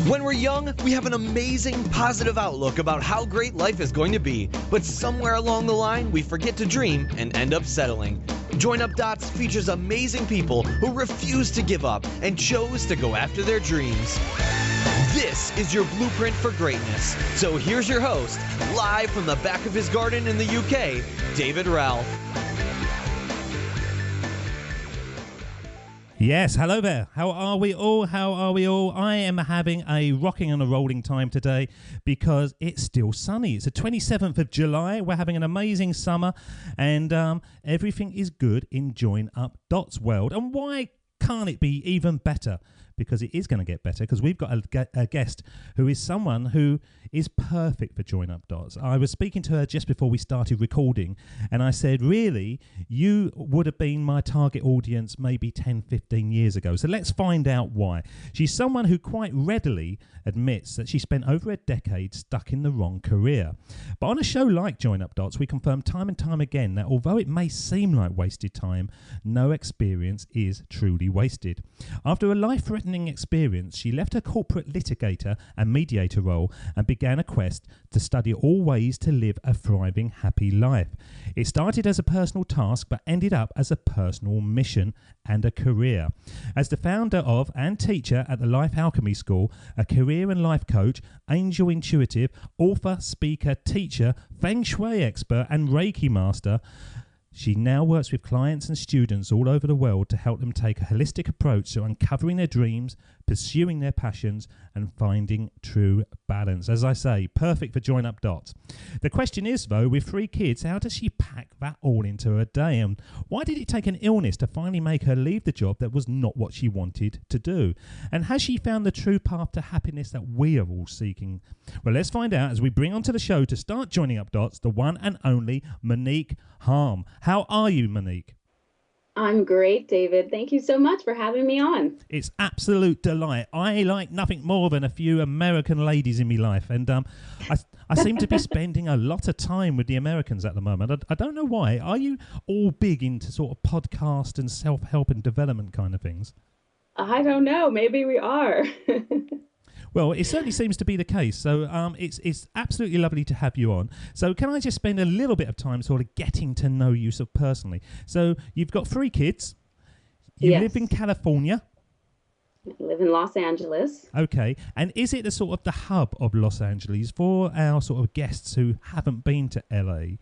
When we're young, we have an amazing, positive outlook about how great life is going to be, but somewhere along the line, we forget to dream and end up settling. Join Up Dots features amazing people who refuse to give up and chose to go after their dreams. This is your blueprint for greatness. So here's your host, live from the back of his garden in the UK, David Ralph. Yes, hello there. How are we all? I am having a rocking and a rolling time today because it's still sunny. It's the 27th of July. We're having an amazing summer and everything is good in Join Up Dots world. And why can't it be even better? Because it is going to get better, because we've got a guest who is someone who is perfect for Join Up Dots. I was speaking to her just before we started recording, and I said, really, you would have been my target audience maybe 10, 15 years ago. So let's find out why. She's someone who quite readily admits that she spent over a decade stuck in the wrong career. But on a show like Join Up Dots, we confirm time and time again that although it may seem like wasted time, no experience is truly wasted. After a life-threatening experience, she left her corporate litigator and mediator role and began a quest to study all ways to live a thriving, happy life. It started as a personal task but ended up as a personal mission and a career. As the founder of and teacher at the Life Alchemy School, a career and life coach, angel intuitive, author, speaker, teacher, Feng Shui expert and Reiki Master, she now works with clients and students all over the world to help them take a holistic approach to uncovering their dreams, pursuing their passions, and finding true balance. As I say, perfect for Join Up Dots. The question is, though, with 3 kids, how does she pack that all into a day? And why did it take an illness to finally make her leave the job that was not what she wanted to do? And has she found the true path to happiness that we are all seeking? Well, let's find out as we bring onto the show to start Joining Up Dots, the one and only Monick Halm. How are you, Monick? I'm great, David. Thank you so much for having me on. It's absolute delight. I like nothing more than a few American ladies in my life, and I seem to be spending a lot of time with the Americans at the moment. I don't know why. Are you all big into sort of podcast and self-help and development kind of things? I don't know. Maybe we are. Well, it certainly seems to be the case. So it's absolutely lovely to have you on. So can I just spend a little bit of time sort of getting to know you so personally? So you've got 3 kids. You Yes. live in California. I live in Los Angeles. Okay. And is it the sort of the hub of Los Angeles for our sort of guests who haven't been to LA?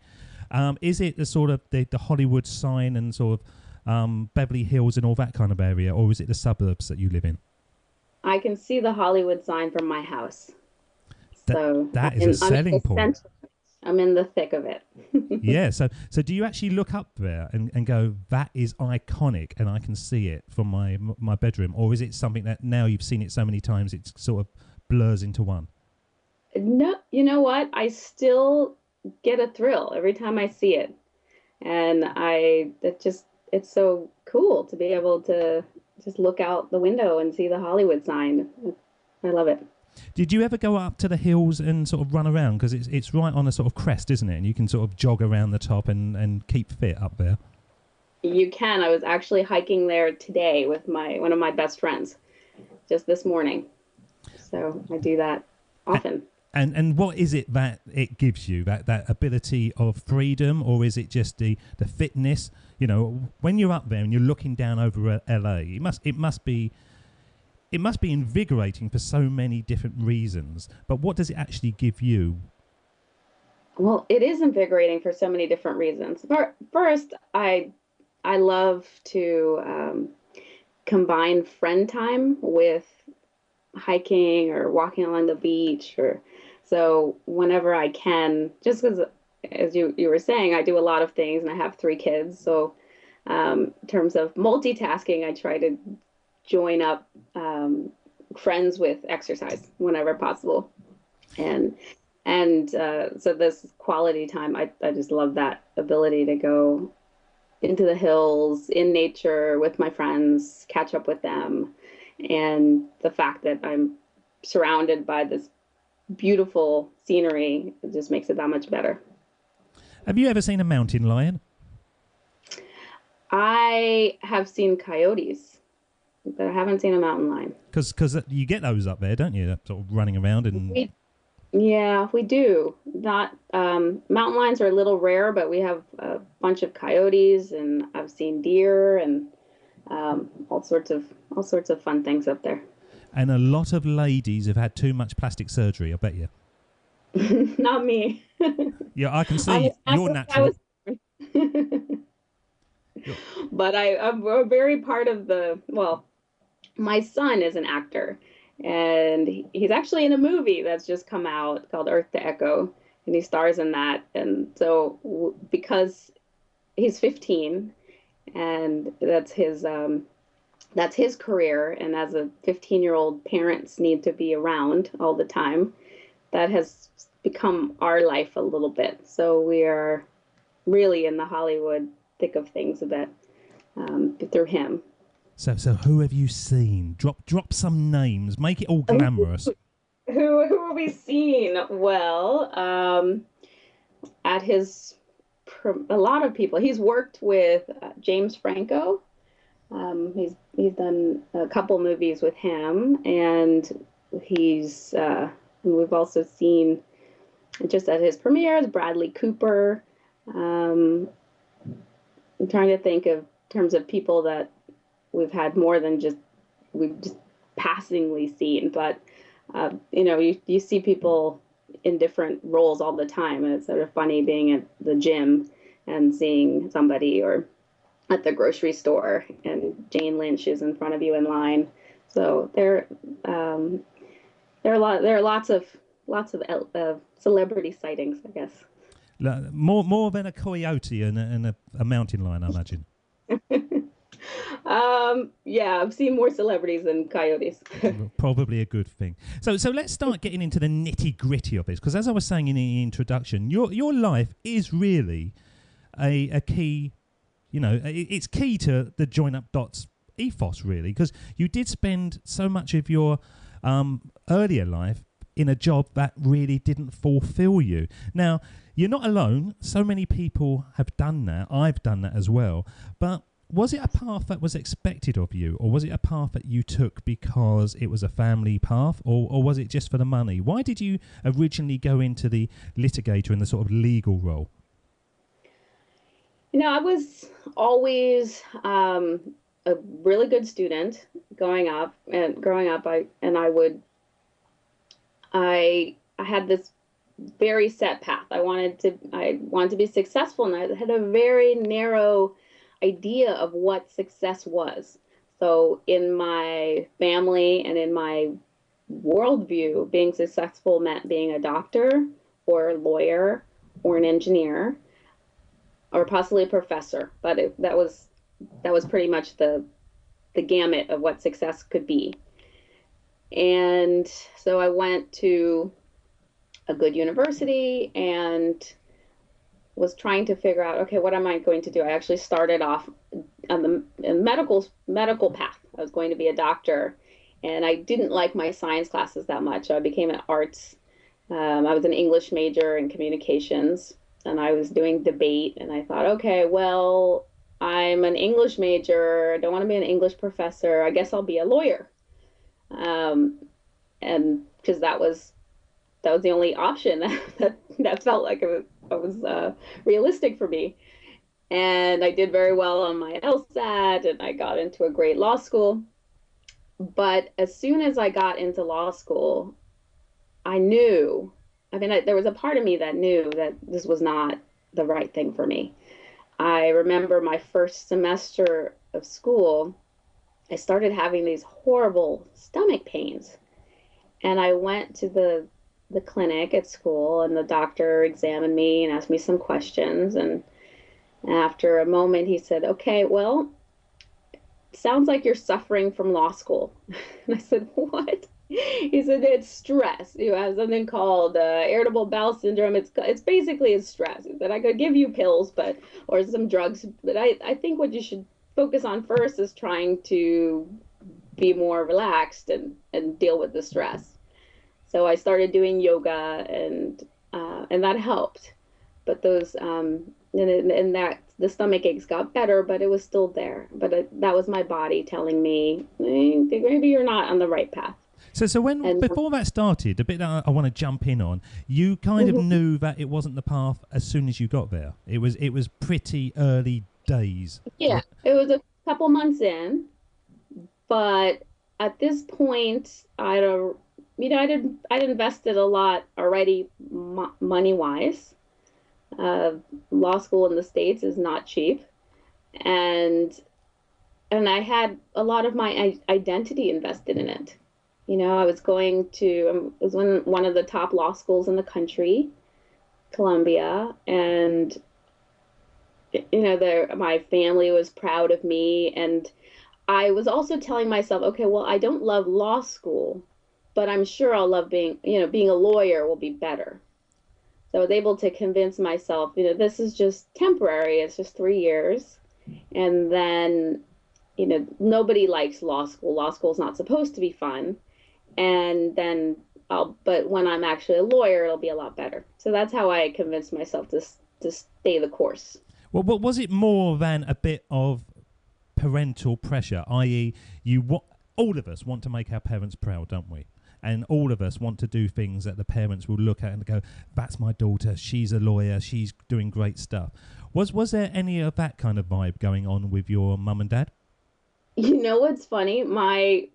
Is it the sort of the Hollywood sign and sort of Beverly Hills and all that kind of area? Or is it the suburbs that you live in? I can see the Hollywood sign from my house. That is a selling point. I'm in the thick of it. Yeah. So do you actually look up there and go, that is iconic and I can see it from my bedroom? Or is it something that now you've seen it so many times it sort of blurs into one? No, you know what? I still get a thrill every time I see it. And it's so cool to be able to just look out the window and see the Hollywood sign. I love it. Did you ever go up to the hills and sort of run around? Because it's right on a sort of crest, isn't it? And you can sort of jog around the top and keep fit up there. You can. I was actually hiking there today with one of my best friends, just this morning. So I do that often. And what is it that it gives you, that ability of freedom, or is it just the fitness? You know, when you're up there and you're looking down over LA, it must be invigorating for so many different reasons. But what does it actually give you? Well, it is invigorating for so many different reasons. First, I love to combine friend time with hiking or walking along the beach, so whenever I can, just because, as you were saying, I do a lot of things and I have 3 kids. So in terms of multitasking, I try to join up friends with exercise whenever possible. And so this quality time, I just love that ability to go into the hills, in nature with my friends, catch up with them. And the fact that I'm surrounded by this beautiful scenery, it just makes it that much better. Have you ever seen a mountain lion? I have seen coyotes. but I haven't seen a mountain lion. Because you get those up there, don't you? That sort of running around and. Yeah, we do. Not mountain lions are a little rare, but we have a bunch of coyotes, and I've seen deer and all sorts of fun things up there. And a lot of ladies have had too much plastic surgery, I bet you. Not me. Yeah, I can see you're natural. But I'm very part of my son is an actor, and he's actually in a movie that's just come out called Earth to Echo, and he stars in that. And so because he's 15, and that's his career, and as a 15-year-old, parents need to be around all the time. That has become our life a little bit. So we are really in the Hollywood thick of things a bit through him. So who have you seen? Drop some names. Make it all glamorous. Who have we seen? Well, at a lot of people. He's worked with James Franco. He's done a couple movies with him, and we've also seen just at his premieres Bradley Cooper. I'm trying to think of terms of people that we've had more than we've just passingly seen, but you see people in different roles all the time, and it's sort of funny being at the gym and seeing somebody, or at the grocery store and Jane Lynch is in front of you in line. So there are lots of celebrity sightings, I guess. More than a coyote and a mountain lion, I imagine. Yeah, I've seen more celebrities than coyotes. Probably a good thing. So let's start getting into the nitty gritty of this, because as I was saying in the introduction, your life is really a key. It's key to the Join Up Dots ethos, really, because you did spend so much of your earlier life in a job that really didn't fulfill you. Now, you're not alone. So many people have done that. I've done that as well. But was it a path that was expected of you, or was it a path that you took because it was a family path, or was it just for the money? Why did you originally go into the litigator and the sort of legal role? I was always a really good student growing up. I had this very set path. I wanted to be successful, and I had a very narrow idea of what success was. So in my family and in my worldview, being successful meant being a doctor or a lawyer or an engineer or possibly a professor. But that was pretty much the gamut of what success could be. And so I went to a good university and was trying to figure out, okay, what am I going to do? I actually started off on the medical path. I was going to be a doctor, and I didn't like my science classes that much. So I became an arts. I was an English major in communications, and I was doing debate, and I thought, okay, well, I'm an English major. I don't want to be an English professor. I guess I'll be a lawyer. And because that was the only option that felt like it was realistic for me. And I did very well on my LSAT, and I got into a great law school. But as soon as I got into law school, I knew, there was a part of me that knew that this was not the right thing for me. I remember my first semester of school, I started having these horrible stomach pains. And I went to the clinic at school, and the doctor examined me and asked me some questions. And after a moment, he said, okay, well, sounds like you're suffering from law school. And I said, what? He said, it's stress. You have something called irritable bowel syndrome. It's basically stress. He said, I could give you pills, or some drugs, but I think what you should focus on first is trying to be more relaxed and deal with the stress. So I started doing yoga, and that helped. But those and that the stomach aches got better, but it was still there. But that was my body telling me, maybe you're not on the right path. So when before that started, a bit that I want to jump in on, you kind of knew that it wasn't the path as soon as you got there. It was pretty early days. Yeah, it was a couple months in, but at this point, I'd invested a lot already, money wise. Law school in the States is not cheap, and I had a lot of my identity invested in it. I was going to, it was one of the top law schools in the country, Columbia, and my family was proud of me, and I was also telling myself, okay, well, I don't love law school, but I'm sure I'll love being a lawyer will be better. So I was able to convince myself, this is just temporary. It's just 3 years. And then, nobody likes law school. Law school is not supposed to be fun. And then but when I'm actually a lawyer, it'll be a lot better. So that's how I convinced myself to stay the course. Well, was it more than a bit of parental pressure, i.e., all of us want to make our parents proud, don't we? And all of us want to do things that the parents will look at and go, that's my daughter, she's a lawyer, she's doing great stuff. Was there any of that kind of vibe going on with your mum and dad? You know what's funny? My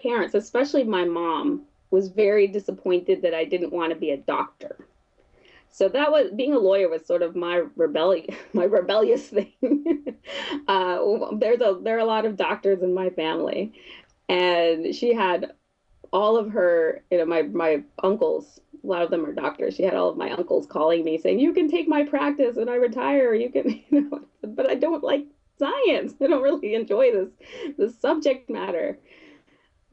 parents, especially my mom, was very disappointed that I didn't want to be a doctor. So being a lawyer was sort of my rebellious thing. There are a lot of doctors in my family, and she had all of her, my uncles, a lot of them are doctors. She had all of my uncles calling me saying, you can take my practice when I retire. You can, but I don't like science. I don't really enjoy this subject matter.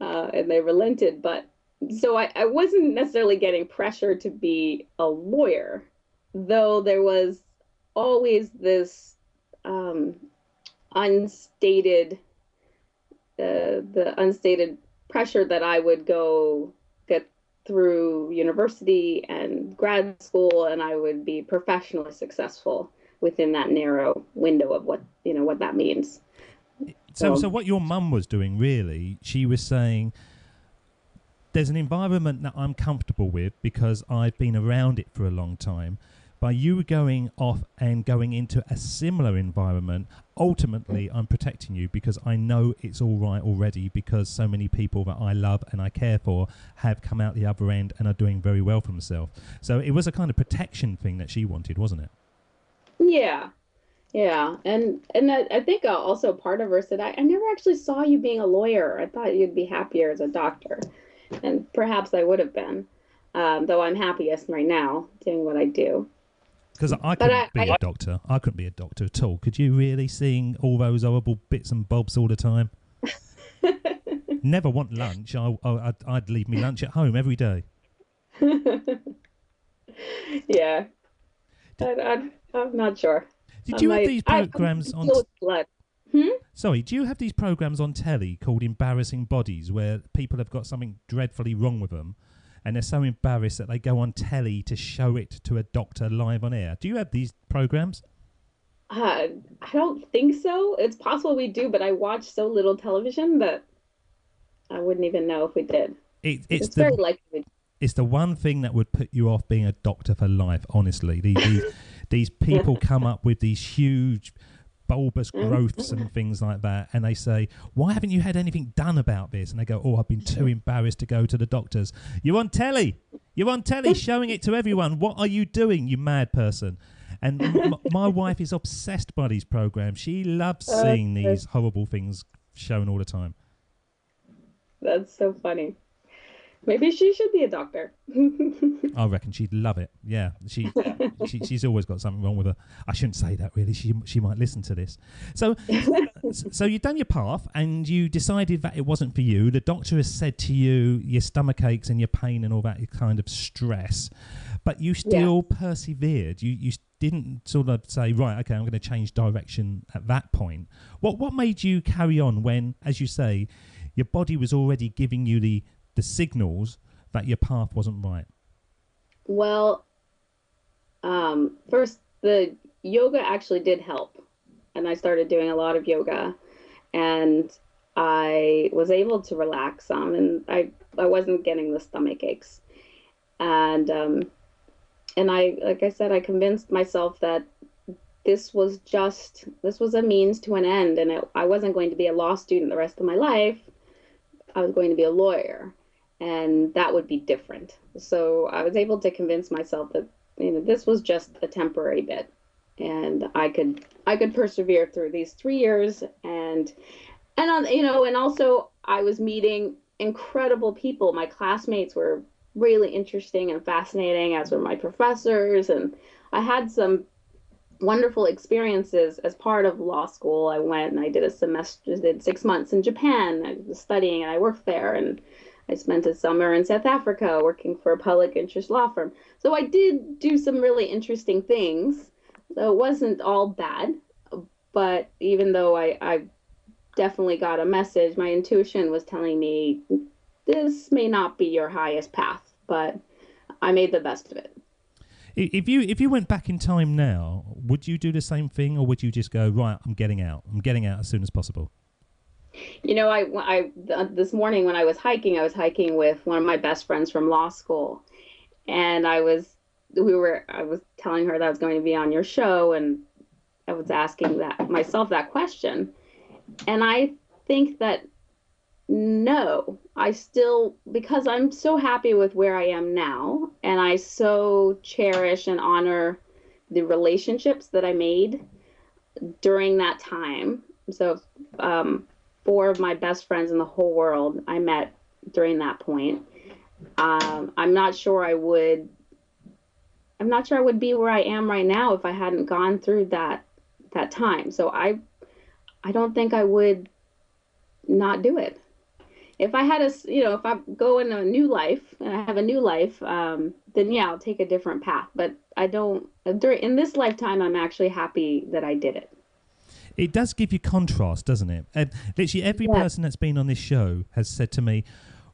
And they relented. But so I wasn't necessarily getting pressure to be a lawyer, though there was always this unstated, the unstated pressure that I would go get through university and grad school, and I would be professionally successful within that narrow window of what that means. So what your mum was doing, really, she was saying, there's an environment that I'm comfortable with because I've been around it for a long time. By you going off and going into a similar environment, ultimately I'm protecting you because I know it's all right already, because so many people that I love and I care for have come out the other end and are doing very well for themselves. So it was a kind of protection thing that she wanted, wasn't it? Yeah. And I think also part of her said, I never actually saw you being a lawyer. I thought you'd be happier as a doctor. And perhaps I would have been, though I'm happiest right now doing what I do. Because I couldn't be a doctor. I couldn't be a doctor at all. Could you really, seeing all those horrible bits and bobs all the time? Never want lunch. I'd leave me lunch at home every day. Yeah. I'm not sure. Did you have these programs on... Sorry, do you have these programs on telly called Embarrassing Bodies, where people have got something dreadfully wrong with them and they're so embarrassed that they go on telly to show it to a doctor live on air? Do you have these programs? I don't think so. It's possible we do, but I watch so little television that I wouldn't even know if we did. It's very likely. It's the one thing that would put you off being a doctor for life, honestly. These people come up with these huge bulbous growths and things like that, and they say, why haven't you had anything done about this? And they go, I've been too embarrassed to go to the doctors. You're on telly showing it to everyone. What are you doing, you mad person? And my wife is obsessed by these programs. She loves seeing these horrible things shown all the time. That's so funny. Maybe she should be a doctor. I reckon she'd love it. Yeah, she's always got something wrong with her. I shouldn't say that, really. She might listen to this. So you've done your path and you decided that it wasn't for you. The doctor has said to you your stomach aches and your pain and all that kind of stress, but you still persevered. You didn't sort of say, right, okay, I'm going to change direction at that point. What made you carry on when, as you say, your body was already giving you the signals that your path wasn't right? Well, first, the yoga actually did help. And I started doing a lot of yoga, and I was able to relax some, and I wasn't getting the stomach aches. And I, like I said, I convinced myself that this was a means to an end, and I wasn't going to be a law student the rest of my life. I was going to be a lawyer, and that would be different. So I was able to convince myself that, this was just a temporary bit, and I could persevere through these 3 years, and also I was meeting incredible people. My classmates were really interesting and fascinating, as were my professors, and I had some wonderful experiences as part of law school. I went and I did 6 months in Japan. I was studying and I worked there, and I spent a summer in South Africa working for a public interest law firm. So I did do some really interesting things. So it wasn't all bad, but even though I definitely got a message, my intuition was telling me this may not be your highest path, but I made the best of it. If you went back in time now, would you do the same thing, or would you just go, right, I'm getting out as soon as possible? I this morning when I was hiking with one of my best friends from law school, and I was telling her that I was going to be on your show, and I was asking myself that question, and I think that no, because I'm so happy with where I am now, and I so cherish and honor the relationships that I made during that time. So 4 of my best friends in the whole world I met during that point. I'm not sure I would be where I am right now if I hadn't gone through that time. So I don't think I would not do it. If I had if I go in a new life and I have a new life, then yeah, I'll take a different path. But I don't, in this lifetime, I'm actually happy that I did it. It does give you contrast, doesn't it? And literally every person that's been on this show has said to me,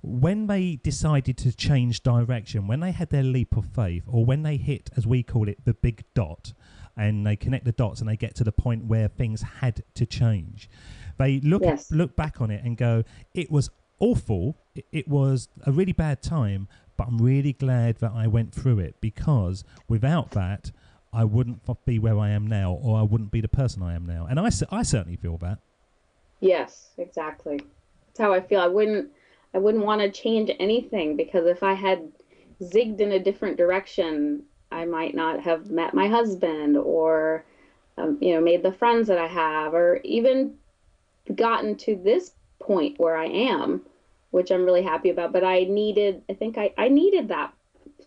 when they decided to change direction, when they had their leap of faith, or when they hit, as we call it, the big dot, and they connect the dots and they get to the point where things had to change, they look back on it and go, it was awful, it was a really bad time, but I'm really glad that I went through it, because without that I wouldn't be where I am now, or I wouldn't be the person I am now. And I certainly feel that. Yes, exactly. That's how I feel. I wouldn't want to change anything, because if I had zigged in a different direction, I might not have met my husband, or made the friends that I have, or even gotten to this point where I am, which I'm really happy about. But I needed that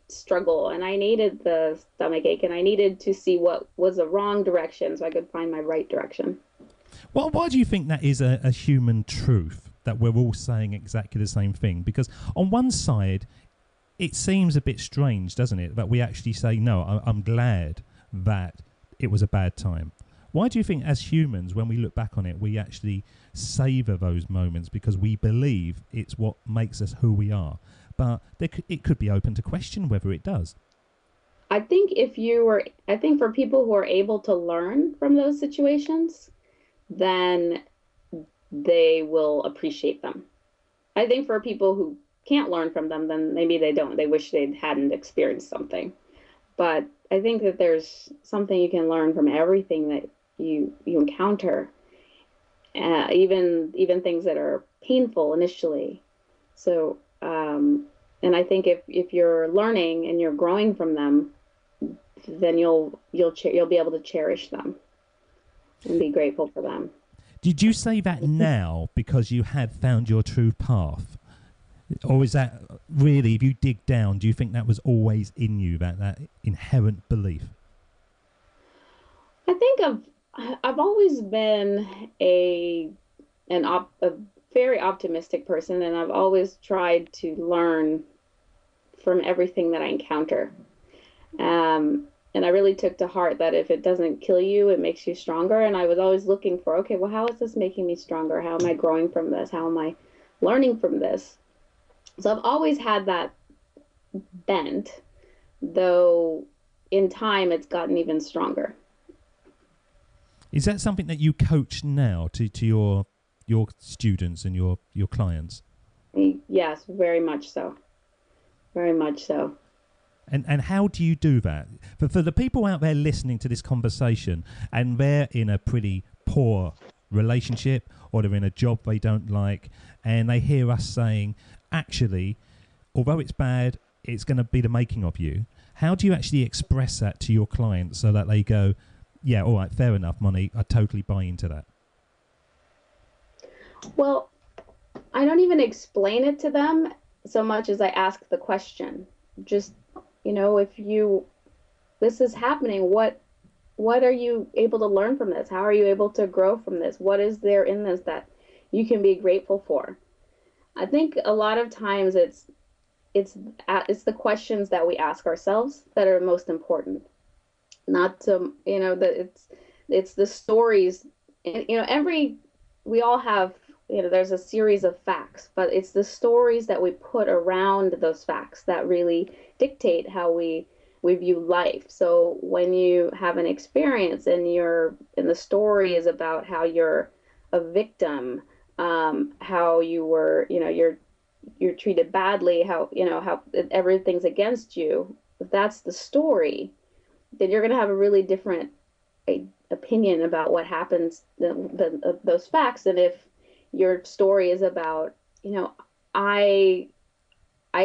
struggle, and I needed the stomach ache, and I needed to see what was the wrong direction so I could find my right direction. Well, why do you think that is a human truth, that we're all saying exactly the same thing? Because on one side, it seems a bit strange, doesn't it, that we actually say, no, I'm glad that it was a bad time. Why do you think, as humans, when we look back on it, we actually savour those moments because we believe it's what makes us who we are? But it could be open to question whether it does. I think for people who are able to learn from those situations, then they will appreciate them. I think for people who can't learn from them, then maybe they don't. They wish they hadn't experienced something. But I think that there's something you can learn from everything that you encounter, even things that are painful initially. So, and I think if you're learning and you're growing from them, then you'll be able to cherish them and be grateful for them. Did you say that now because you had found your true path? Or is that really, if you dig down, do you think that was always in you, that inherent belief? I think I've always been a very optimistic person, and I've always tried to learn from everything that I encounter. And I really took to heart that if it doesn't kill you, it makes you stronger. And I was always looking for, okay, well, how is this making me stronger? How am I growing from this? How am I learning from this? So I've always had that bent, though in time it's gotten even stronger. Is that something that you coach now to your students and your clients? Yes, very much so. Very much so. And how do you do that? For the people out there listening to this conversation and they're in a pretty poor relationship or they're in a job they don't like and they hear us saying, actually, although it's bad, it's going to be the making of you. How do you actually express that to your clients so that they go, yeah, all right, fair enough, Monick, I totally buy into that? Well, I don't even explain it to them so much as I ask the question. Just, if this is happening, what are you able to learn from this? How are you able to grow from this? What is there in this that you can be grateful for? I think a lot of times it's the questions that we ask ourselves that are most important. Not to, that it's the stories, we all have, there's a series of facts, but it's the stories that we put around those facts that really dictate how we view life. So when you have an experience and the story is about how you're a victim, how you were, you're treated badly, how everything's against you. If that's the story, then you're going to have a really different opinion about what happens than those facts. And if your story is about, I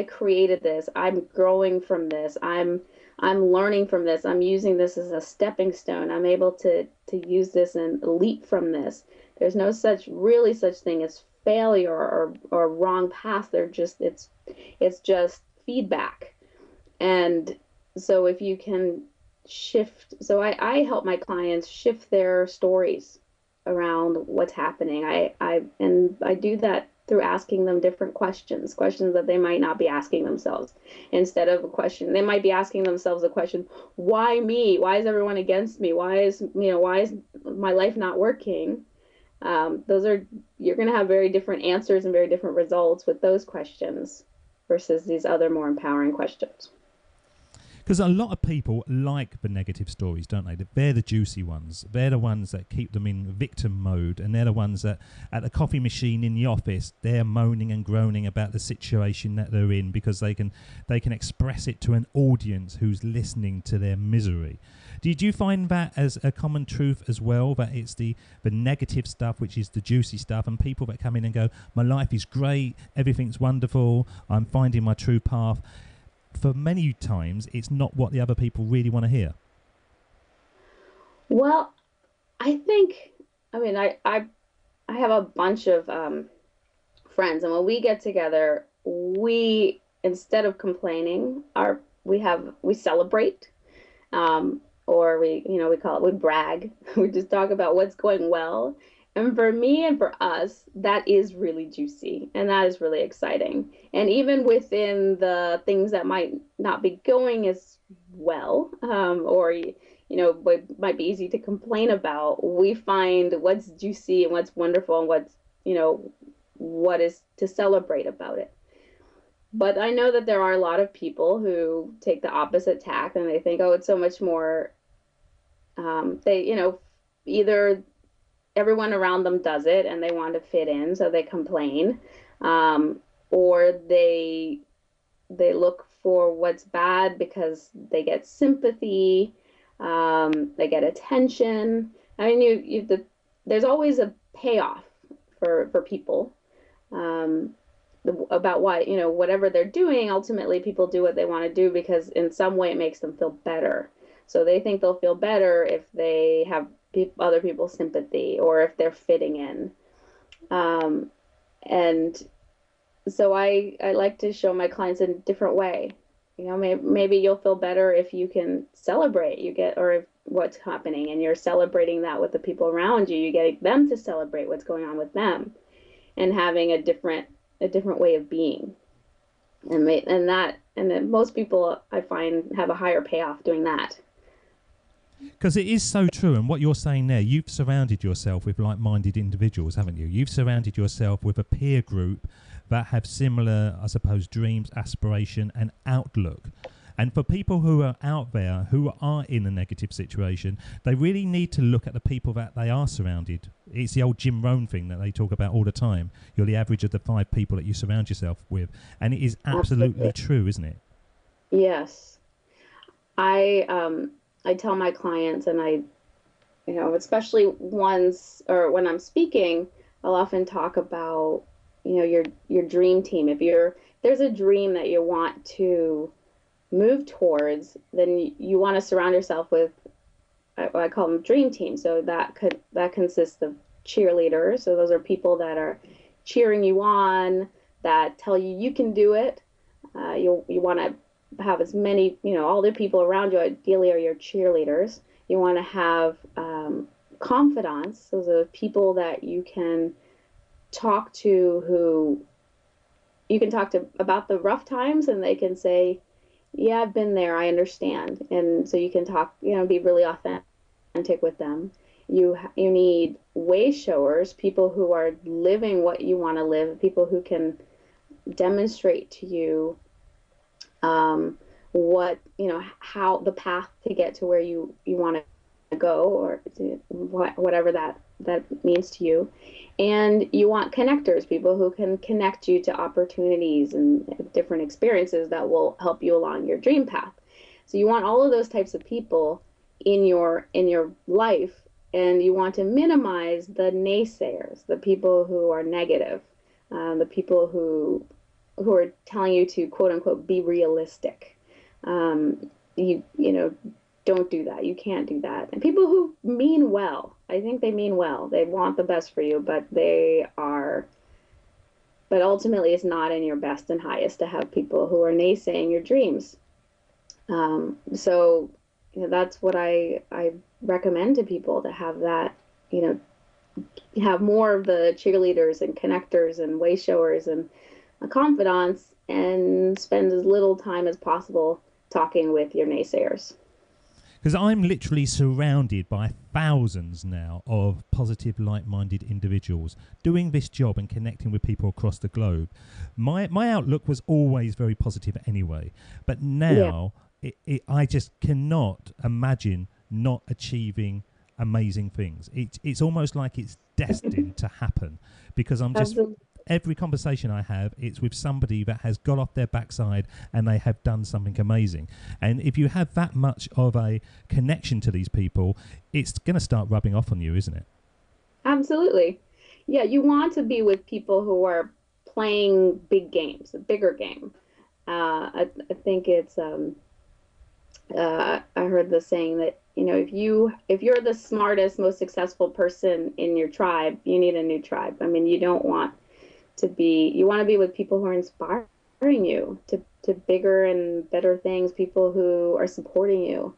created this, I'm growing from this, I'm learning from this, I'm using this as a stepping stone, I'm able to use this and leap from this. There's no such thing as failure or wrong path. It's just feedback. And so if you can shift, so I help my clients shift their stories around what's happening. I do that through asking them different questions that they might not be asking themselves. Instead of a question, they might be asking themselves a question, why me? Why is everyone against me? Why is my life not working? You're going to have very different answers and very different results with those questions versus these other more empowering questions. Because a lot of people like the negative stories, don't they? They're the juicy ones. They're the ones that keep them in victim mode, and they're the ones that at the coffee machine in the office, they're moaning and groaning about the situation that they're in because they can express it to an audience who's listening to their misery. Did you find that as a common truth as well, that it's the negative stuff, which is the juicy stuff, and people that come in and go, my life is great, everything's wonderful, I'm finding my true path? For many times, it's not what the other people really want to hear. Well, I have a bunch of friends, and when we get together, we, instead of complaining, we celebrate, or we brag. We just talk about what's going well. And for me and for us, that is really juicy and that is really exciting. And even within the things that might not be going as well, or what might be easy to complain about, we find what's juicy and what's wonderful and what is to celebrate about it. But I know that there are a lot of people who take the opposite tack and they think, oh, it's so much more, either everyone around them does it and they want to fit in, so they complain, or they look for what's bad because they get sympathy, they get attention. I mean, there's always a payoff for people about why, whatever they're doing. Ultimately, people do what they want to do because in some way it makes them feel better. So they think they'll feel better if they have other people's sympathy or if they're fitting in. And so I like to show my clients in a different way. Maybe you'll feel better if you can celebrate, if what's happening and you're celebrating that with the people around you. You get them to celebrate what's going on with them and having a different way of being. And then most people I find have a higher payoff doing that. Because it is so true, and what you're saying there, you've surrounded yourself with like-minded individuals, haven't you? You've surrounded yourself with a peer group that have similar, I suppose, dreams, aspiration and outlook. And for people who are out there who are in a negative situation, they really need to look at the people that they are surrounded. It's the old Jim Rohn thing that they talk about all the time. You're the average of the 5 people that you surround yourself with. And it is absolutely true, isn't it? Yes. I tell my clients, and especially ones, or when I'm speaking, I'll often talk about, your dream team. If there's a dream that you want to move towards, then you want to surround yourself with, I call them dream teams. So that consists of cheerleaders. So those are people that are cheering you on, that tell you can do it. You want to have as many, all the people around you ideally are your cheerleaders. You want to have confidants. Those are people that you can talk to, who you can talk to about the rough times, and they can say, yeah, I've been there, I understand. And so you can talk, be really authentic with them. You need way showers, people who are living what you want to live, people who can demonstrate to you what, how the path to get to where you want to go, or whatever that means to you. And you want connectors, people who can connect you to opportunities and different experiences that will help you along your dream path. So you want all of those types of people in your life, and you want to minimize the naysayers, the people who are negative, the people who are telling you to, quote unquote, be realistic. Don't do that. You can't do that. And people who mean well, I think they mean well. They want the best for you, but ultimately it's not in your best and highest to have people who are naysaying your dreams. So that's what I recommend to people, to have that, have more of the cheerleaders and connectors and way showers and confidants, and spend as little time as possible talking with your naysayers. Because I'm literally surrounded by thousands now of positive, like-minded individuals doing this job and connecting with people across the globe. My outlook was always very positive anyway, but now I just cannot imagine not achieving amazing things. It's almost like it's destined to happen, because I'm just... Absolutely. Every conversation I have, it's with somebody that has got off their backside and they have done something amazing. And if you have that much of a connection to these people, it's going to start rubbing off on you, isn't it? Absolutely. Yeah, you want to be with people who are playing big games, a bigger game. I think it's, I heard the saying that, if you're the smartest, most successful person in your tribe, you need a new tribe. I mean, you want to be with people who are inspiring you to bigger and better things, people who are supporting you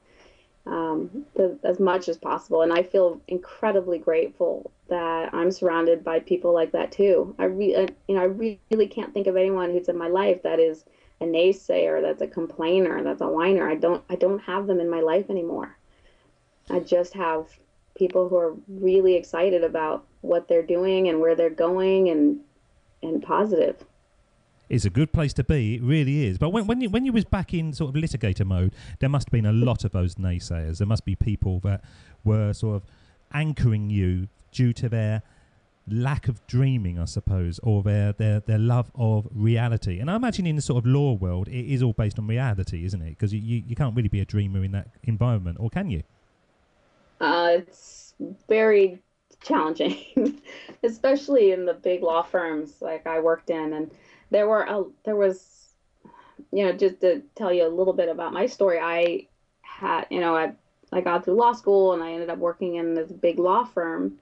as much as possible. And I feel incredibly grateful that I'm surrounded by people like that too. I really can't think of anyone who's in my life that is a naysayer, that's a complainer, that's a whiner. I don't have them in my life anymore. I just have people who are really excited about what they're doing and where they're going, and positive. It's a good place to be. It really is. But when you was back in sort of litigator mode, there must have been a lot of those naysayers. There must be people that were sort of anchoring you due to their lack of dreaming, I suppose, or their love of reality. And I imagine in the sort of law world, it is all based on reality, isn't it? Because you can't really be a dreamer in that environment, or can you? It's very challenging, especially in the big law firms like I worked in. And there was, just to tell you a little bit about my story, I had, I got through law school and I ended up working in this big law firm,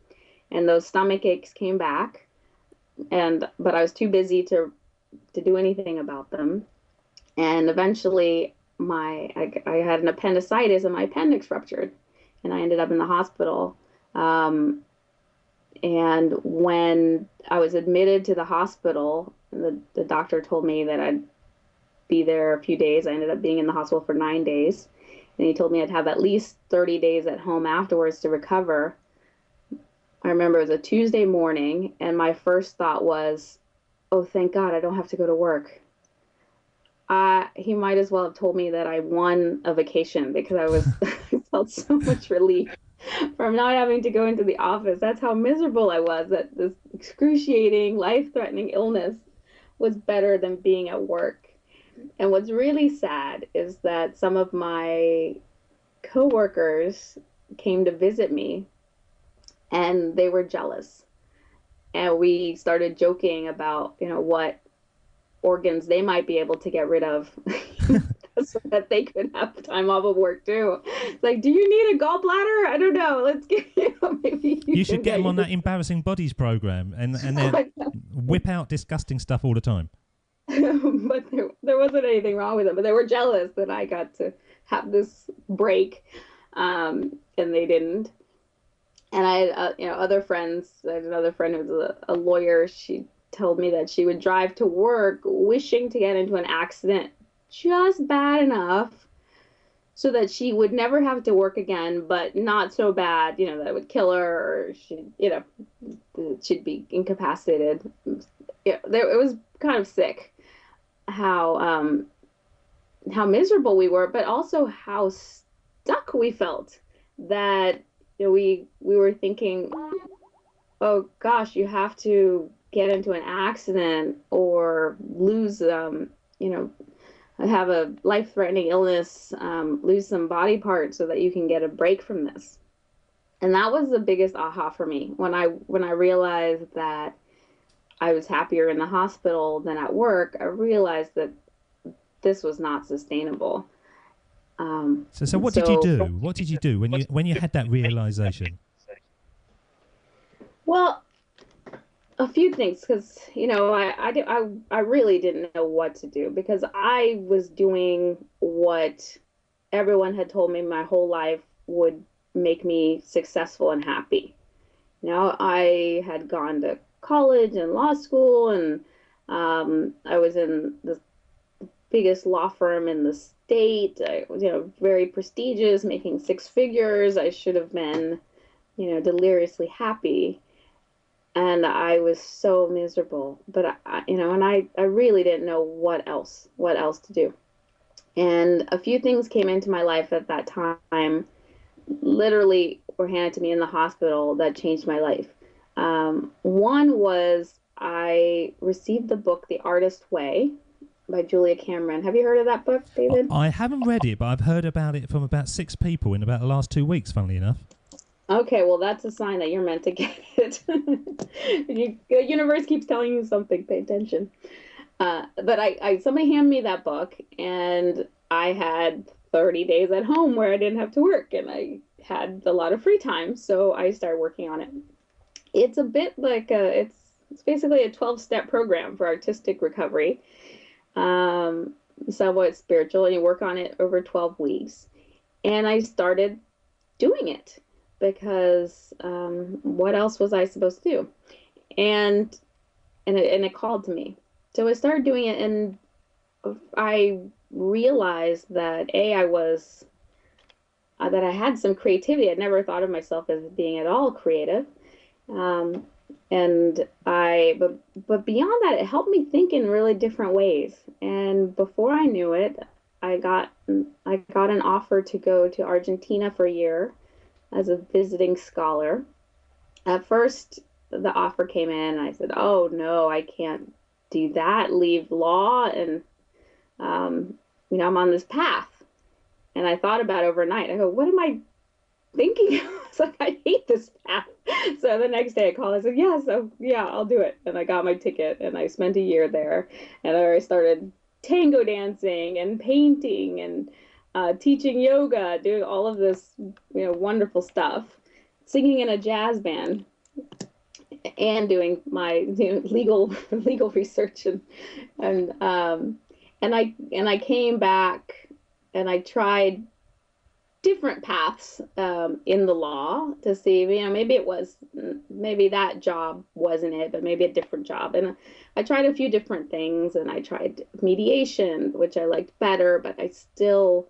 and those stomach aches came back, but I was too busy to do anything about them. And eventually I had an appendicitis and my appendix ruptured, and I ended up in the hospital. And when I was admitted to the hospital, the doctor told me that I'd be there a few days. I ended up being in the hospital for 9 days. And he told me I'd have at least 30 days at home afterwards to recover. I remember it was a Tuesday morning, and my first thought was, oh, thank God I don't have to go to work. he might as well have told me that I won a vacation, because I felt so much relief from not having to go into the office. That's how miserable I was, that this excruciating, life-threatening illness was better than being at work. And what's really sad is that some of my coworkers came to visit me, and they were jealous. And we started joking about, what organs they might be able to get rid of so that they could have time off of work too. It's like, do you need a gallbladder? I don't know. Let's get maybe you should get them on that embarrassing bodies program and then whip out disgusting stuff all the time. But there wasn't anything wrong with them, but they were jealous that I got to have this break, and they didn't. And I had other friends. I had another friend who was a lawyer. She told me that she would drive to work wishing to get into an accident just bad enough so that she would never have to work again, but not so bad, that it would kill her, or she'd be incapacitated. It was kind of sick how miserable we were, but also how stuck we felt, that we were thinking, oh gosh, you have to get into an accident or lose, have a life-threatening illness, lose some body parts so that you can get a break from this. And that was the biggest aha for me when I realized that I was happier in the hospital than at work. I realized that this was not sustainable. So what did you do? What did you do when you had that realization? Well, a few things, because I really didn't know what to do, because I was doing what everyone had told me my whole life would make me successful and happy. I had gone to college and law school, and I was in the biggest law firm in the state. I was, very prestigious, making six figures. I should have been, deliriously happy. And I was so miserable, but I really didn't know what else to do. And a few things came into my life at that time, literally were handed to me in the hospital, that changed my life. One was, I received the book, The Artist Way by Julia Cameron. Have you heard of that book, David? I haven't read it, but I've heard about it from about 6 people in about the last 2 weeks, funnily enough. Okay, well, that's a sign that you're meant to get it. The universe keeps telling you something. Pay attention. But somebody handed me that book, and I had 30 days at home where I didn't have to work, and I had a lot of free time, so I started working on it. It's a bit like it's basically a 12-step program for artistic recovery, somewhat spiritual, and you work on it over 12 weeks. And I started doing it, because what else was I supposed to do? And it called to me. So I started doing it, and I realized that that I had some creativity. I'd never thought of myself as being at all creative. But beyond that, it helped me think in really different ways. And before I knew it, I got an offer to go to Argentina for a year as a visiting scholar. At first, the offer came in, and I said, oh no, I can't do that, leave law, and I'm on this path. And I thought about it overnight. I go, what am I thinking? It's like, I hate this path. So the next day I called, I said, yeah, I'll do it. And I got my ticket, and I spent a year there, and I started tango dancing and painting and teaching yoga, doing all of this, wonderful stuff, singing in a jazz band, and doing my legal research, and I came back, and I tried different paths in the law to see, maybe that job wasn't it, but maybe a different job. And I tried a few different things, and I tried mediation, which I liked better, but it still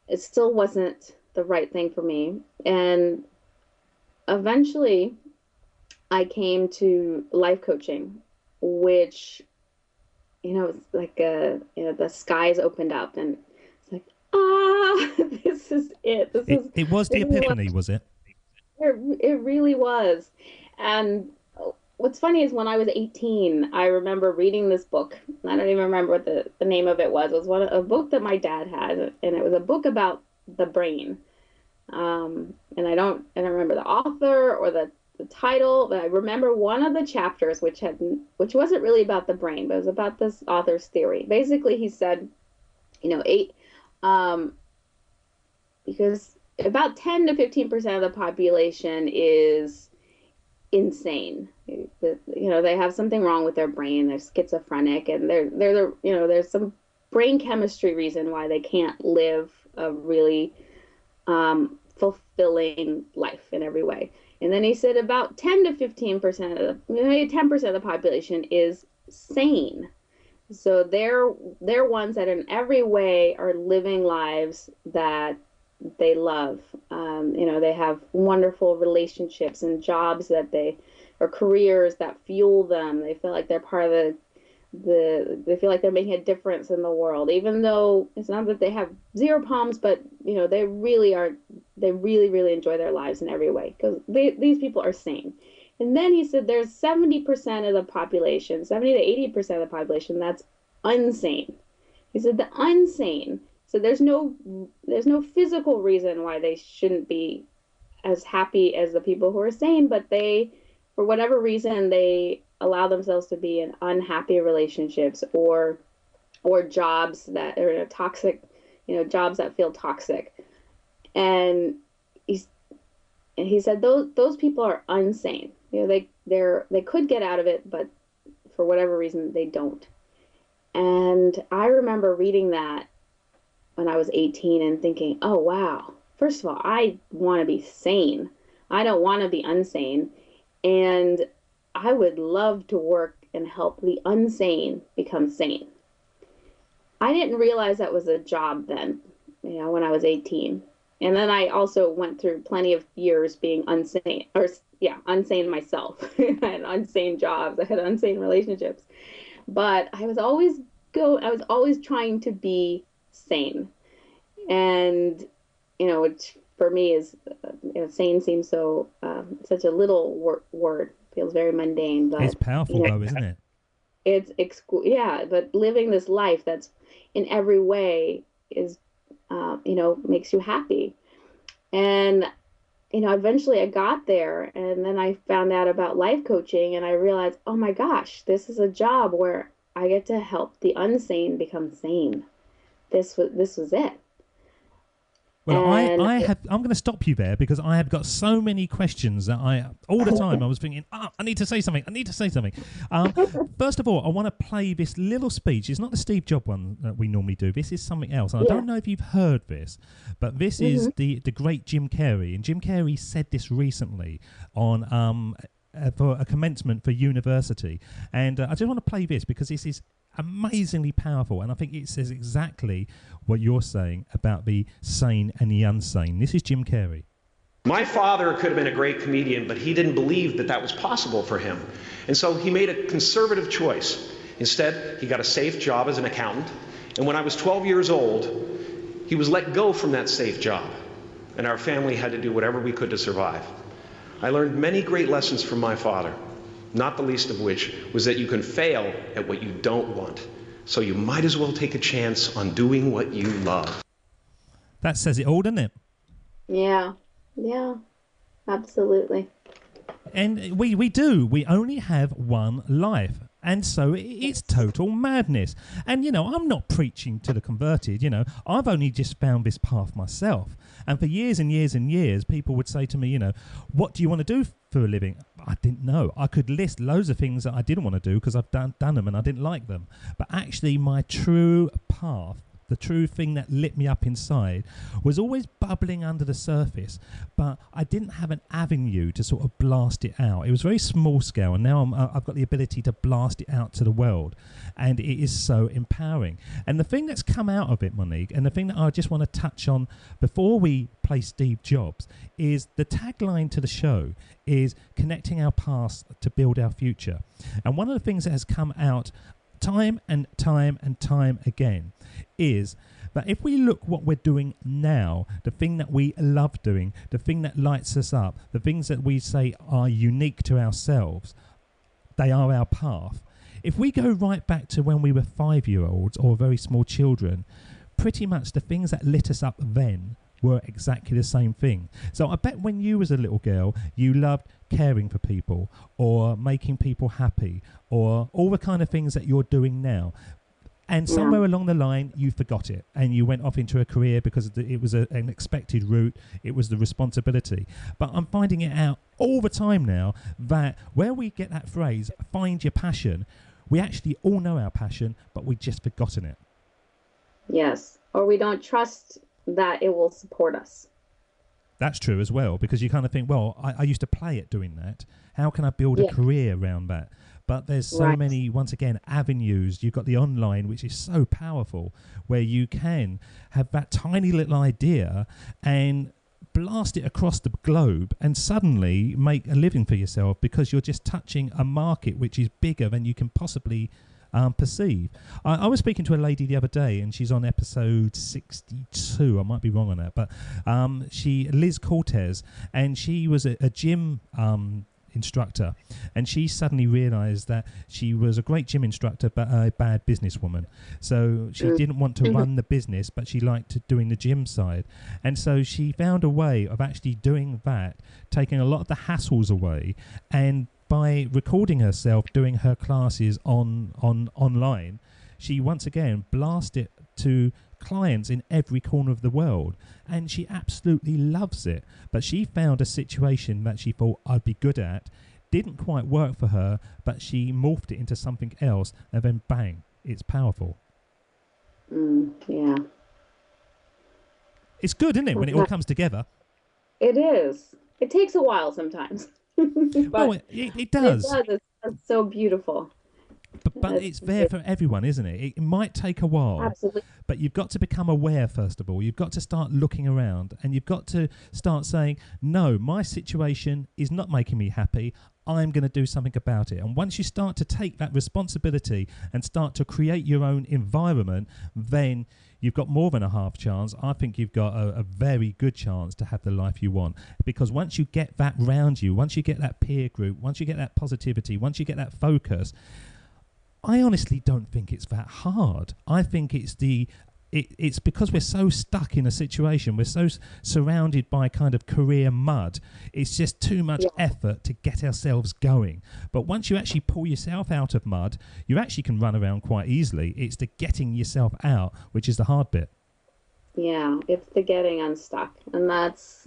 wasn't the right thing for me. And eventually I came to life coaching, which it's like the skies opened up, and it's like, ah, this is it. It was the epiphany, was it? It really was. And what's funny is when I was 18, I remember reading this book. I don't even remember what the name of it was. It was a book that my dad had, and it was a book about the brain. And I don't remember the author or the title, but I remember one of the chapters which wasn't really about the brain, but it was about this author's theory. Basically, he said, because about 10 to 15% of the population is insane. They have something wrong with their brain. They're schizophrenic, and there's some brain chemistry reason why they can't live a really fulfilling life in every way. And then he said about 10 to 15% of maybe 10% of the population is sane. So they're ones that in every way are living lives that they love. They have wonderful relationships and jobs or careers that fuel them. They feel like they're part of they feel like they're making a difference in the world, even though it's not that they have zero problems, but they really really enjoy their lives in every way, because these people are sane. And then he said there's 70% of the population, 70 to 80% of the population that's unsane. He said the unsane, so there's no physical reason why they shouldn't be as happy as the people who are sane, but they, for whatever reason, they allow themselves to be in unhappy relationships or jobs that are toxic, jobs that feel toxic. And he said those people are unsane. They could get out of it, but for whatever reason they don't. And I remember reading that when I was 18 and thinking, oh wow, first of all, I want to be sane. I don't want to be unsane. And I would love to work and help the unsane become sane. I didn't realize that was a job then, when I was 18. And then I also went through plenty of years being unsane, unsane myself. I had unsane jobs. I had unsane relationships. But I was always trying to be sane. And, which for me is, sane seems so, such a little word. Feels very mundane, but it's powerful though, isn't it? But living this life that's in every way is, makes you happy. And, eventually I got there, and then I found out about life coaching, and I realized, oh my gosh, this is a job where I get to help the unsane become sane. This was it. Well, I'm going to stop you there, because I have got so many questions that all the time I was thinking, I need to say something. First of all, I want to play this little speech. It's not the Steve Jobs one that we normally do. This is something else. And I don't know if you've heard this, but this is the great Jim Carrey. And Jim Carrey said this recently on for a commencement for university. And I just want to play this because this is amazingly powerful, and I think it says exactly what you're saying about the sane and the unsane. This is Jim Carrey. My father could have been a great comedian, but he didn't believe that was possible for him. And so he made a conservative choice. Instead, he got a safe job as an accountant. And when I was 12 years old, he was let go from that safe job. And our family had to do whatever we could to survive. I learned many great lessons from my father, not the least of which was that you can fail at what you don't want. So you might as well take a chance on doing what you love. That says it all, doesn't it? Yeah, absolutely. And we do. We only have one life. And so it's total madness. And, I'm not preaching to the converted, I've only just found this path myself. And for years and years and years, people would say to me, what do you want to do for a living? I didn't know. I could list loads of things that I didn't want to do because I've done them and I didn't like them. But actually my true path, the true thing that lit me up inside, was always bubbling under the surface, but I didn't have an avenue to sort of blast it out. It was very small scale, and now I've got the ability to blast it out to the world, and it is so empowering. And the thing that's come out of it, Monick, and the thing that I just want to touch on before we play Steve Jobs, is the tagline to the show is connecting our past to build our future. And one of the things that has come out time and time and time again is that if we look what we're doing now, the thing that we love doing, the thing that lights us up, the things that we say are unique to ourselves, they are our path. If we go right back to when we were 5-year-olds or very small children, pretty much the things that lit us up then were exactly the same thing. So I bet when you was a little girl, you loved caring for people or making people happy or all the kind of things that you're doing now. And somewhere along the line, you forgot it and you went off into a career because it was an expected route. It was the responsibility. But I'm finding it out all the time now that where we get that phrase, find your passion, we actually all know our passion, but we've just forgotten it. Yes. Or we don't trust that it will support us. That's true as well, because you kind of think, well, I used to play at doing that. How can I build a career around that? But there's so many, once again, avenues. You've got the online, which is so powerful, where you can have that tiny little idea and blast it across the globe and suddenly make a living for yourself because you're just touching a market which is bigger than you can possibly perceive. I was speaking to a lady the other day, and she's on episode 62. I might be wrong on that, but Liz Cortez, and she was a gym instructor, and she suddenly realized that she was a great gym instructor but a bad businesswoman. So she didn't want to run the business, but she liked doing the gym side, and so she found a way of actually doing that, taking a lot of the hassles away, and by recording herself doing her classes online, she once again blasted to clients in every corner of the world, and she absolutely loves it. But she found a situation that she thought I'd be good at, didn't quite work for her, but she morphed it into something else, and then bang, it's powerful. Yeah. It's good, isn't it, when it all comes together? It is. It takes a while sometimes. Well, it does. It does. It's so beautiful. But it's there for everyone, isn't it? It might take a while. Absolutely. But you've got to become aware, first of all. You've got to start looking around, and you've got to start saying, no, my situation is not making me happy. I'm going to do something about it. And once you start to take that responsibility and start to create your own environment, then you've got more than a half chance. I think you've got a very good chance to have the life you want. Because once you get that round you, once you get that peer group, once you get that positivity, once you get that focus, I honestly don't think it's that hard. I think it's because we're so stuck in a situation, we're so surrounded by kind of career mud, it's just too much effort to get ourselves going. But once you actually pull yourself out of mud, you actually can run around quite easily. It's the getting yourself out, which is the hard bit. Yeah, it's the getting unstuck. And that's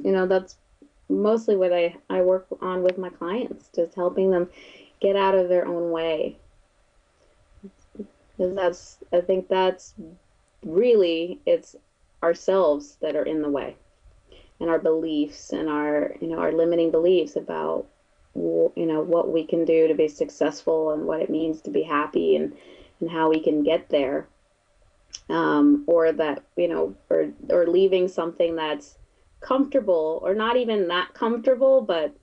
mostly what I work on with my clients, just helping them get out of their own way. Because I think that's really, it's ourselves that are in the way, and our beliefs and our limiting beliefs about what we can do to be successful and what it means to be happy and how we can get there, or that or leaving something that's comfortable or not even that comfortable, but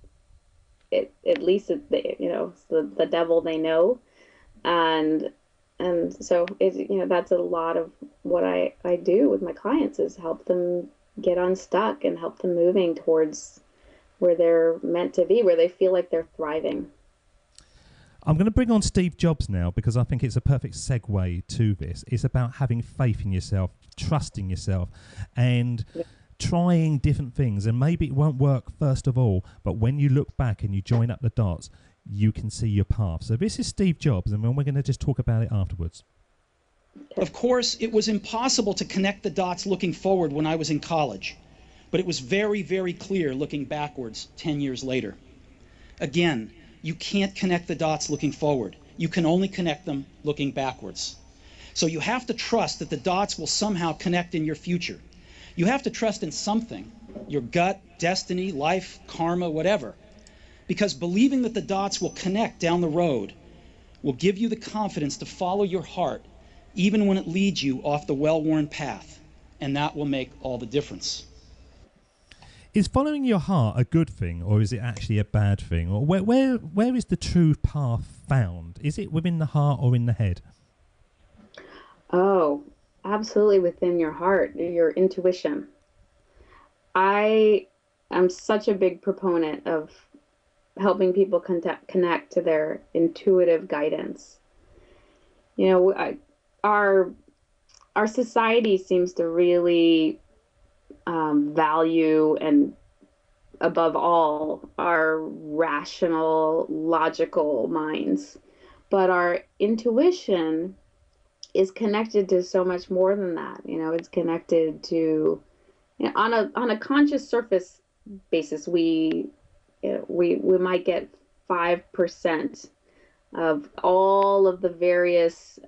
at least it's the devil they know. And so that's a lot of what I do with my clients, is help them get unstuck and help them moving towards where they're meant to be, where they feel like they're thriving. I'm going to bring on Steve Jobs now, because I think it's a perfect segue to this. It's about having faith in yourself, trusting yourself, and trying different things. And maybe it won't work first of all, but when you look back and you join up the dots, you can see your path. So this is Steve Jobs, and then we're going to just talk about it afterwards. Of course, it was impossible to connect the dots looking forward when I was in college, but it was very, very clear looking backwards 10 years later. Again, you can't connect the dots looking forward. You can only connect them looking backwards. So you have to trust that the dots will somehow connect in your future. You have to trust in something, your gut, destiny, life, karma, whatever. Because believing that the dots will connect down the road will give you the confidence to follow your heart, even when it leads you off the well-worn path. And that will make all the difference. Is following your heart a good thing, or is it actually a bad thing? Or where is the true path found? Is it within the heart or in the head? Oh, absolutely, within your heart, your intuition. I am such a big proponent of helping people connect to their intuitive guidance. You know, our our society seems to really value and above all our rational, logical minds, but our intuition is connected to so much more than that. You know, it's connected to, you know, on a conscious surface basis, we might get 5% of all of the various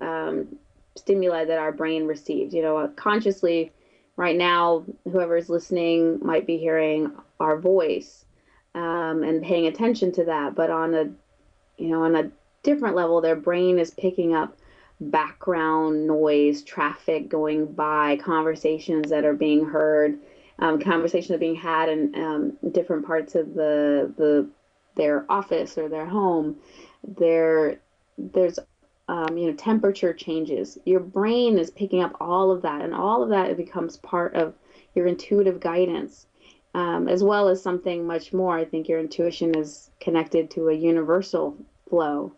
stimuli that our brain receives. You know, consciously, right now, whoever is listening might be hearing our voice and paying attention to that. But on a, you know, on a different level, their brain is picking up background noise, traffic going by, conversations that are being heard, conversations that are being had in different parts of their office or their home. There's you know, temperature changes. Your brain is picking up all of that, and all of that, it becomes part of your intuitive guidance, as well as something much more. I think your intuition is connected to a universal flow,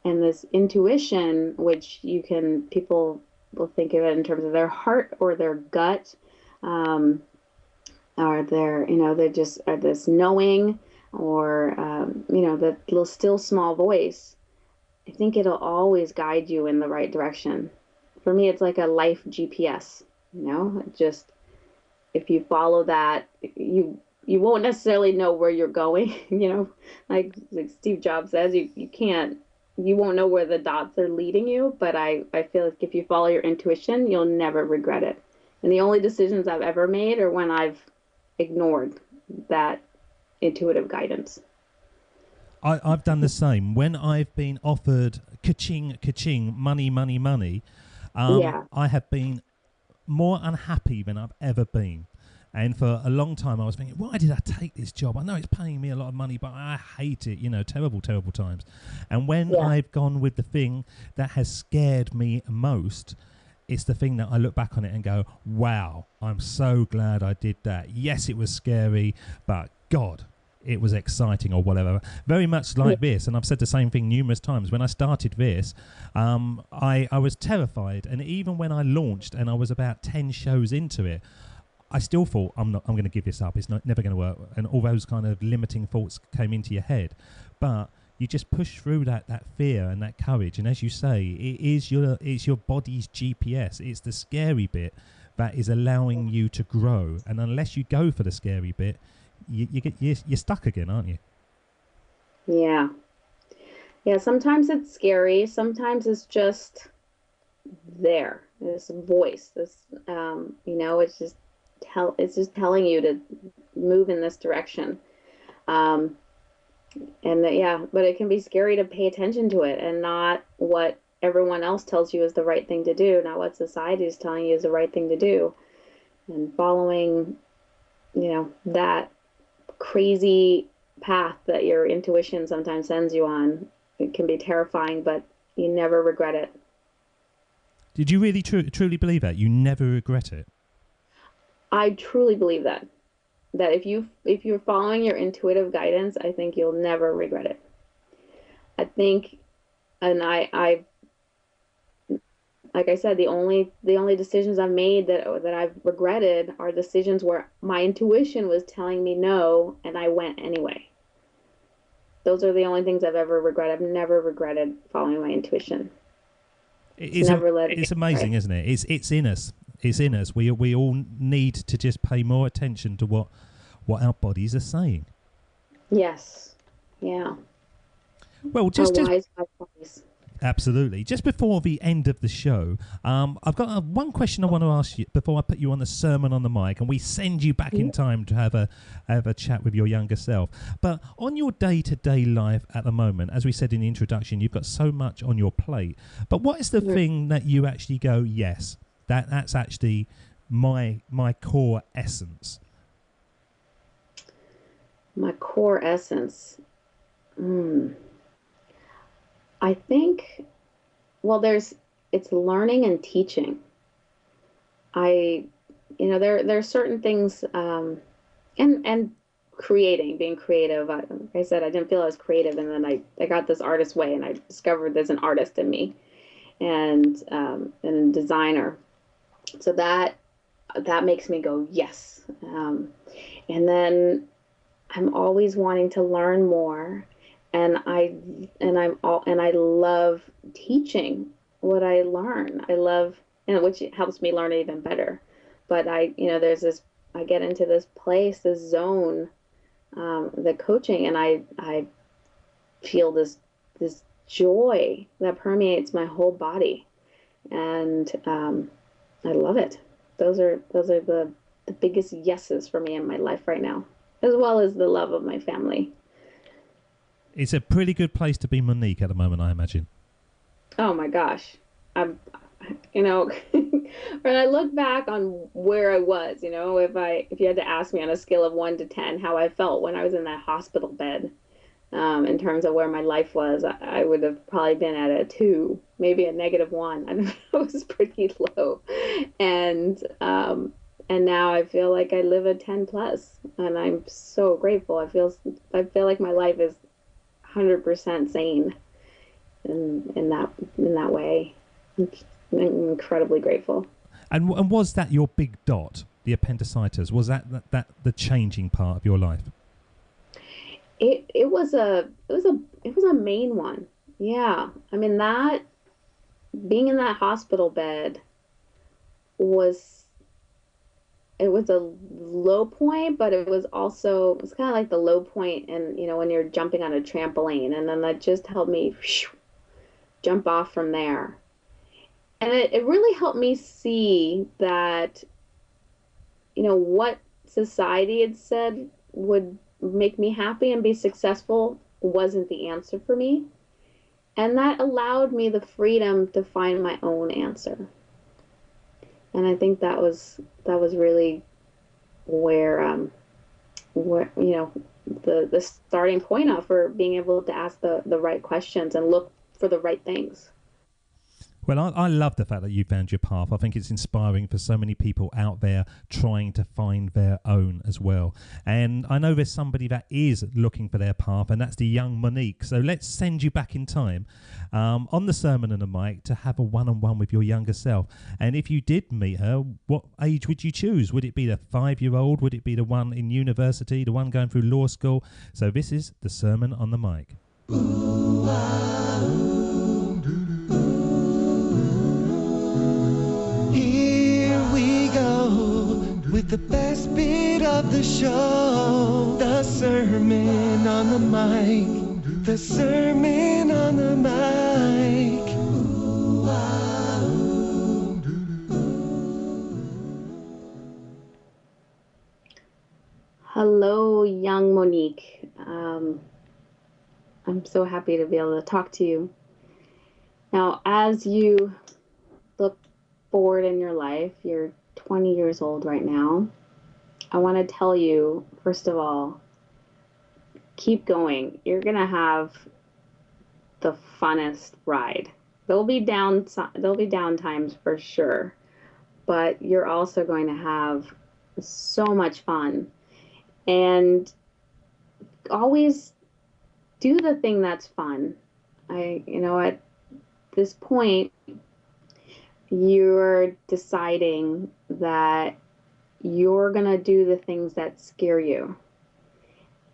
and this intuition, which people will think of it in terms of their heart or their gut, or their, you know, they just are this knowing, or you know, the little still small voice. I think it'll always guide you in the right direction. For me, it's like a life GPS, you know, just if you follow that, you won't necessarily know where you're going, you know, like Steve Jobs says, you won't know where the dots are leading you, but I feel like if you follow your intuition, you'll never regret it. And the only decisions I've ever made are when I've ignored that intuitive guidance. I've done the same. When I've been offered ka-ching, ka-ching, money, money, money, Yeah. I have been more unhappy than I've ever been. And for a long time, I was thinking, why did I take this job? I know it's paying me a lot of money, but I hate it, you know, terrible, terrible times. And when I've gone with the thing that has scared me most, it's the thing that I look back on it and go, wow, I'm so glad I did that. Yes, it was scary, but God, it was exciting, or whatever. Very much like this, and I've said the same thing numerous times. When I started this, I was terrified, and even when I launched and I was about 10 shows into it, I still thought, I'm going to give this up. It's never going to work. And all those kind of limiting thoughts came into your head. But you just push through that fear and that courage. And as you say, it's your body's GPS. It's the scary bit that is allowing you to grow. And unless you go for the scary bit, you're stuck again, aren't you? Yeah. Yeah, sometimes it's scary. Sometimes it's just there. This voice, this, you know, it's just telling you to move in this direction. And but it can be scary to pay attention to it and not what everyone else tells you is the right thing to do, not what society is telling you is the right thing to do. And following, you know, that crazy path that your intuition sometimes sends you on, it can be terrifying, but you never regret it. Did you really truly believe that? You never regret it? I truly believe that if you're following your intuitive guidance, I think you'll never regret it. I think, and I like I said, the only decisions I've made that I've regretted are decisions where my intuition was telling me no and I went anyway. Those are the only things I've ever regretted. I've never regretted following my intuition. It's amazing, isn't it? It's in us. It's in us. We all need to just pay more attention to what our bodies are saying. Yes. Yeah. Well, absolutely. Just before the end of the show, I've got one question I want to ask you before I put you on the sermon on the mic, and we send you back in time to have a chat with your younger self. But on your day-to-day life at the moment, as we said in the introduction, you've got so much on your plate. But what is the thing that you actually go, yes, that's actually my core essence? My core essence. I think, well, there's it's learning and teaching. There are certain things, and creating, being creative. Like I said, I didn't feel I was creative, and then I got this artist way, and I discovered there's an artist in me, and a designer. So that makes me go yes. And then I'm always wanting to learn more, and I love teaching what I learn. I love, and which helps me learn it even better. But there's this, I get into this place, this zone, the coaching, and I feel this joy that permeates my whole body, and I love it. Those are the biggest yeses for me in my life right now, as well as the love of my family. It's a pretty good place to be Monick at the moment, I imagine. Oh my gosh. When I look back on where I was, if you had to ask me on a scale of 1 to 10 how I felt when I was in that hospital bed, in terms of where my life was, I would have probably been at a 2, maybe a -1. I don't know, it was pretty low. And now I feel like I live a 10 plus, and I'm so grateful. I feel like my life is 100% sane in that way. I'm incredibly grateful. And was that your big dot, the appendicitis? Was that the changing part of your life? It was a main one. Yeah. I mean, that being in that hospital bed was a low point, but it was kind of like the low point, and when you're jumping on a trampoline, and then that just helped me jump off from there. And it really helped me see that, what society had said would make me happy and be successful wasn't the answer for me. And that allowed me the freedom to find my own answer. And I think that was really where the starting point of for being able to ask the right questions and look for the right things. Well, I love the fact that you found your path. I think it's inspiring for so many people out there trying to find their own as well. And I know there's somebody that is looking for their path, and that's the young Monick. So let's send you back in time on the Sermon and the Mic to have a one-on-one with your younger self. And if you did meet her, what age would you choose? Would it be the 5-year-old? Would it be the one in university, the one going through law school? So this is the Sermon on the Mic. Here we go with the best bit of the show, the Sermon on the Mic, the Sermon on the Mic. Hello, young Monick. I'm so happy to be able to talk to you. Now, as you look forward in your life, you're 20 years old right now. I want to tell you, first of all, keep going. You're going to have the funnest ride. There'll be down times for sure, but you're also going to have so much fun. And always do the thing that's fun. At this point, you're deciding that you're going to do the things that scare you.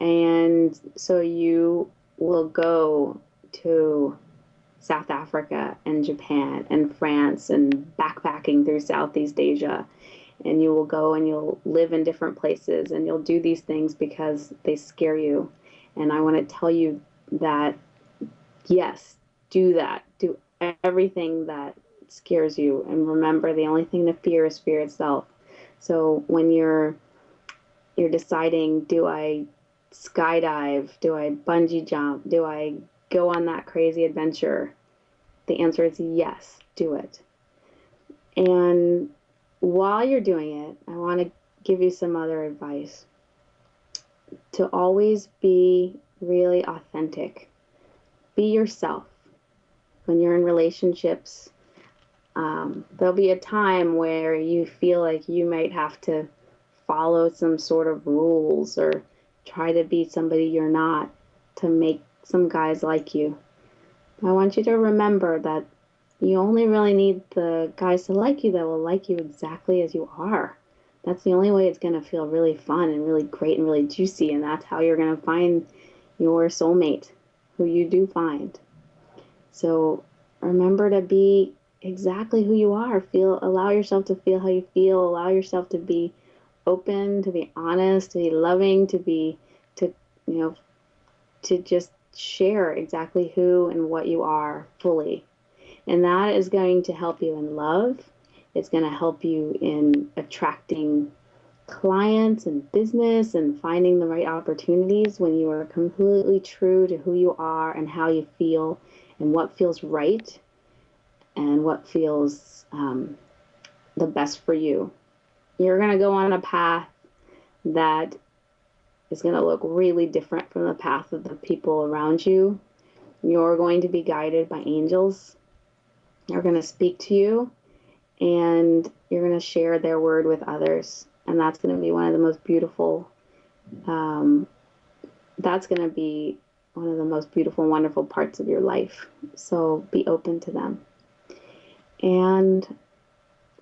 And so you will go to South Africa and Japan and France and backpacking through Southeast Asia. And you will go and you'll live in different places, and you'll do these things because they scare you. And I want to tell you that, yes, do that. Do everything that scares you. And remember, the only thing to fear is fear itself. So when you're deciding, do I skydive? Do I bungee jump? Do I go on that crazy adventure? The answer is yes, do it. And while you're doing it, I want to give you some other advice. To always be really authentic. Be yourself. When you're in relationships, There'll be a time where you feel like you might have to follow some sort of rules or try to be somebody you're not to make some guys like you. I want you to remember that you only really need the guys to like you that will like you exactly as you are. That's the only way it's going to feel really fun and really great and really juicy, and that's how you're going to find your soulmate, who you do find. So remember to be exactly who you are. Allow yourself to feel how you feel. Allow yourself to be open, to be honest, to be loving, to just share exactly who and what you are fully. And that is going to help you in love. It's going to help you in attracting clients and business and finding the right opportunities when you are completely true to who you are and how you feel and what feels right and what feels the best for you. You're going to go on a path that is going to look really different from the path of the people around you. You're going to be guided by angels. They're going to speak to you, and you're going to share their word with others. And that's going to be one of the most beautiful, wonderful parts of your life. So be open to them. And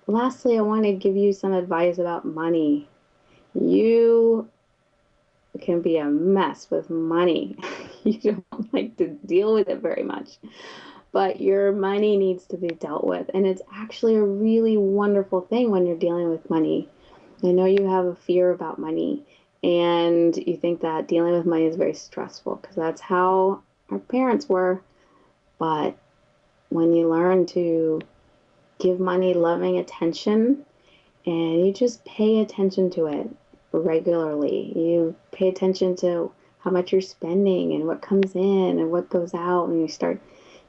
lastly, I want to give you some advice about money. You can be a mess with money. You don't like to deal with it very much. But your money needs to be dealt with. And it's actually a really wonderful thing when you're dealing with money. I know you have a fear about money, and you think that dealing with money is very stressful because that's how our parents were. But when you learn to give money loving attention, and you just pay attention to it regularly, you pay attention to how much you're spending and what comes in and what goes out, and you start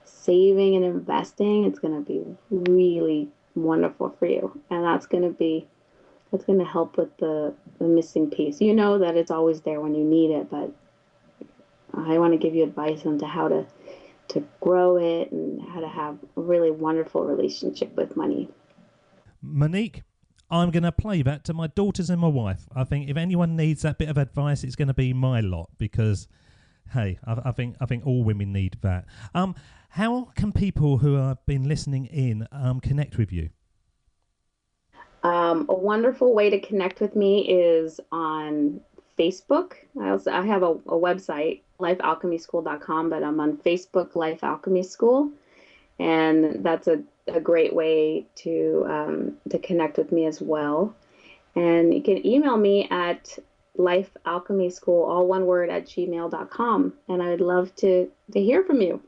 saving and investing, it's going to be really wonderful for you. And that's going to help with the missing piece. You know that it's always there when you need it, but I want to give you advice on how to grow it and how to have a really wonderful relationship with money. Monick, I'm going to play that to my daughters and my wife. I think if anyone needs that bit of advice, it's going to be my lot, because hey, I think all women need that. How can people who have been listening in connect with you? A wonderful way to connect with me is on Facebook. I have a website, lifealchemyschool.com, but I'm on Facebook, Life Alchemy School, and that's a great way to connect with me as well. And you can email me at lifealchemyschool, all one word, @gmail.com, and I would love to hear from you.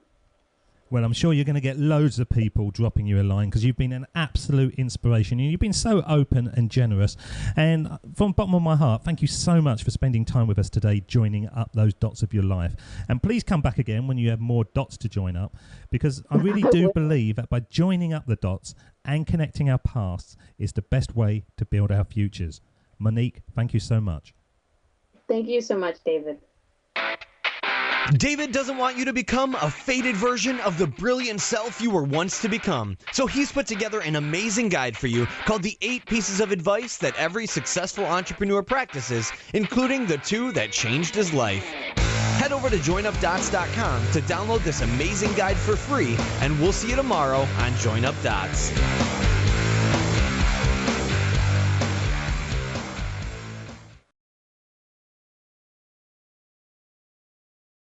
Well, I'm sure you're going to get loads of people dropping you a line, because you've been an absolute inspiration. You've been so open and generous. And from the bottom of my heart, thank you so much for spending time with us today, joining up those dots of your life. And please come back again when you have more dots to join up, because I really do believe that by joining up the dots and connecting our pasts is the best way to build our futures. Monick, thank you so much. Thank you so much, David. David doesn't want you to become a faded version of the brilliant self you were once to become. So he's put together an amazing guide for you called the 8 Pieces of Advice That Every Successful Entrepreneur Practices, including the 2 that changed his life. Head over to joinupdots.com to download this amazing guide for free, and we'll see you tomorrow on Join Up Dots.